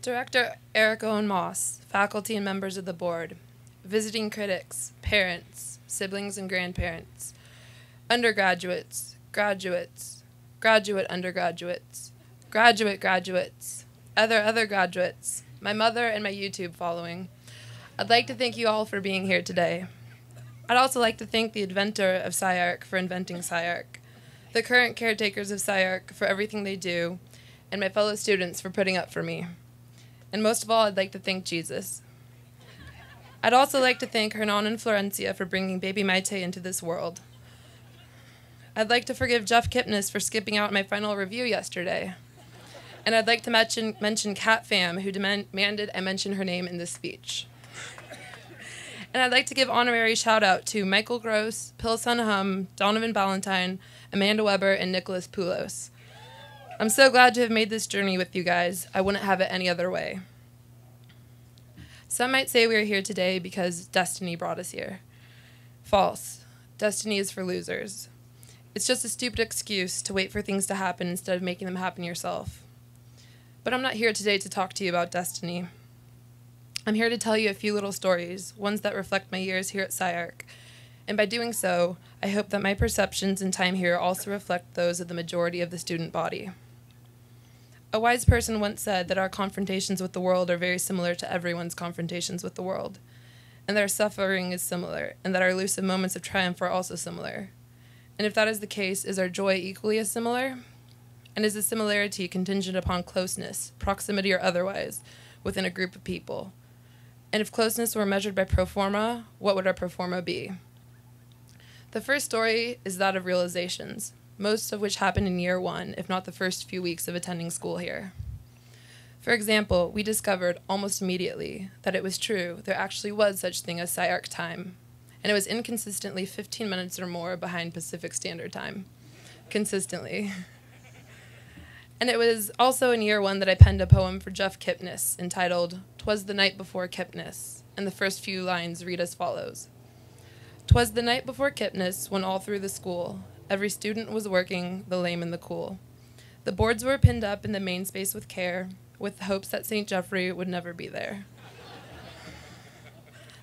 Director Eric Owen Moss, faculty and members of the board, visiting critics, parents, siblings and grandparents, undergraduates, graduates, graduate undergraduates, graduates, other graduates, my mother and my YouTube following. I'd like to thank you all for being here today. I'd also like to thank the inventor of SCI-Arc for inventing SCI-Arc, the current caretakers of SCI-Arc for everything they do, and my fellow students for putting up for me. And most of all, I'd like to thank Jesus. I'd also like to thank Hernan and Florencia for bringing baby Maite into this world. I'd like to forgive Jeff Kipnis for skipping out my final review yesterday. And I'd like to mention Kat Pham, who demanded I mention her name in this speech. And I'd like to give honorary shout-out to Michael Gross, Pilson Hum, Donovan Ballantyne, Amanda Weber, and Nicholas Poulos. I'm so glad to have made this journey with you guys. I wouldn't have it any other way. Some might say we are here today because destiny brought us here. False. Destiny is for losers. It's just a stupid excuse to wait for things to happen instead of making them happen yourself. But I'm not here today to talk to you about destiny. I'm here to tell you a few little stories, ones that reflect my years here at SCI-Arc. And by doing so, I hope that my perceptions and time here also reflect those of the majority of the student body. A wise person once said that our confrontations with the world are very similar to everyone's confrontations with the world, and that our suffering is similar, and that our elusive moments of triumph are also similar. And if that is the case, is our joy equally as similar? And is the similarity contingent upon closeness, proximity or otherwise, within a group of people? And if closeness were measured by pro forma, what would our pro forma be? The first story is that of realizations, most of which happened in year one, if not the first few weeks of attending school here. For example, we discovered almost immediately that it was true there actually was such thing as SCI-Arc time, and it was inconsistently 15 minutes or more behind Pacific Standard Time. Consistently. And it was also in year one that I penned a poem for Jeff Kipnis entitled, "'Twas the Night Before Kipnis," and the first few lines read as follows. "'Twas the night before Kipnis, when all through the school, every student was working, the lame and the cool. The boards were pinned up in the main space with care, with the hopes that St. Geoffrey would never be there."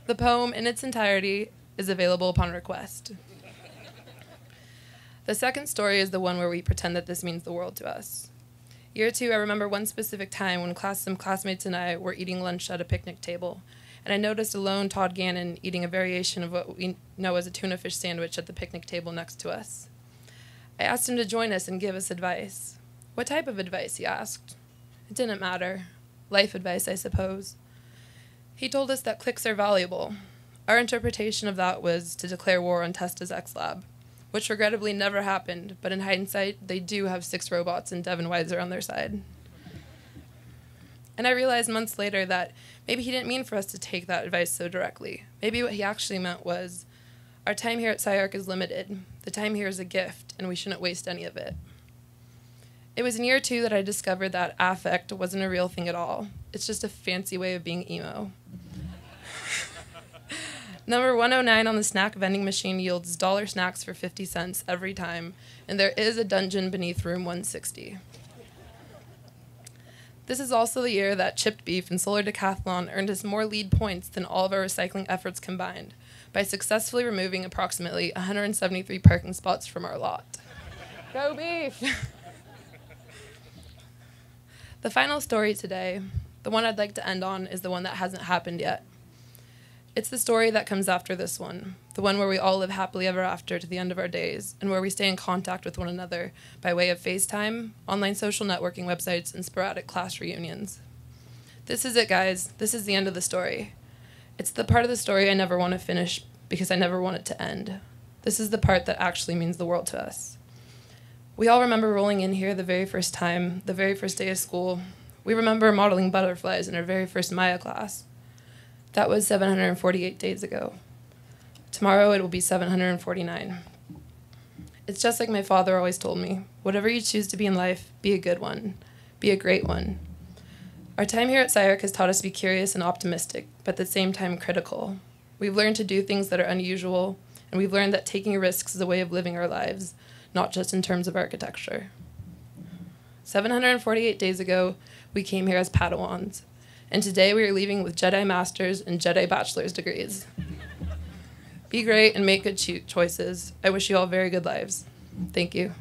The poem, in its entirety, is available upon request. The second story is the one where we pretend that this means the world to us. Year two, I remember one specific time when some classmates and I were eating lunch at a picnic table, and I noticed a lone Todd Gannon eating a variation of what we know as a tuna fish sandwich at the picnic table next to us. I asked him to join us and give us advice. "What type of advice?" he asked. It didn't matter. Life advice, I suppose. He told us that clicks are valuable. Our interpretation of that was to declare war on Testa's X-Lab, which regrettably never happened, but in hindsight, they do have 6 robots and Devin Weiser on their side. And I realized months later that maybe he didn't mean for us to take that advice so directly. Maybe what he actually meant was, our time here at SCI-Arc is limited. The time here is a gift, and we shouldn't waste any of it. It was in year two that I discovered that affect wasn't a real thing at all. It's just a fancy way of being emo. Number 109 on the snack vending machine yields dollar snacks for 50 cents every time, and there is a dungeon beneath room 160. This is also the year that chipped beef and solar decathlon earned us more lead points than all of our recycling efforts combined, by successfully removing approximately 173 parking spots from our lot. Go beef! The final story today, the one I'd like to end on, is the one that hasn't happened yet. It's the story that comes after this one, the one where we all live happily ever after to the end of our days, and where we stay in contact with one another by way of FaceTime, online social networking websites, and sporadic class reunions. This is it, guys. This is the end of the story. It's the part of the story I never want to finish because I never want it to end. This is the part that actually means the world to us. We all remember rolling in here the very first time, the very first day of school. We remember modeling butterflies in our very first Maya class. That was 748 days ago. Tomorrow it will be 749. It's just like my father always told me. Whatever you choose to be in life, be a good one. Be a great one. Our time here at SCI-Arc has taught us to be curious and optimistic, but at the same time critical. We've learned to do things that are unusual, and we've learned that taking risks is a way of living our lives, not just in terms of architecture. 748 days ago, we came here as Padawans, And today we are leaving with Jedi Masters and Jedi Bachelor's degrees. Be great and make good choices. I wish you all very good lives. Thank you.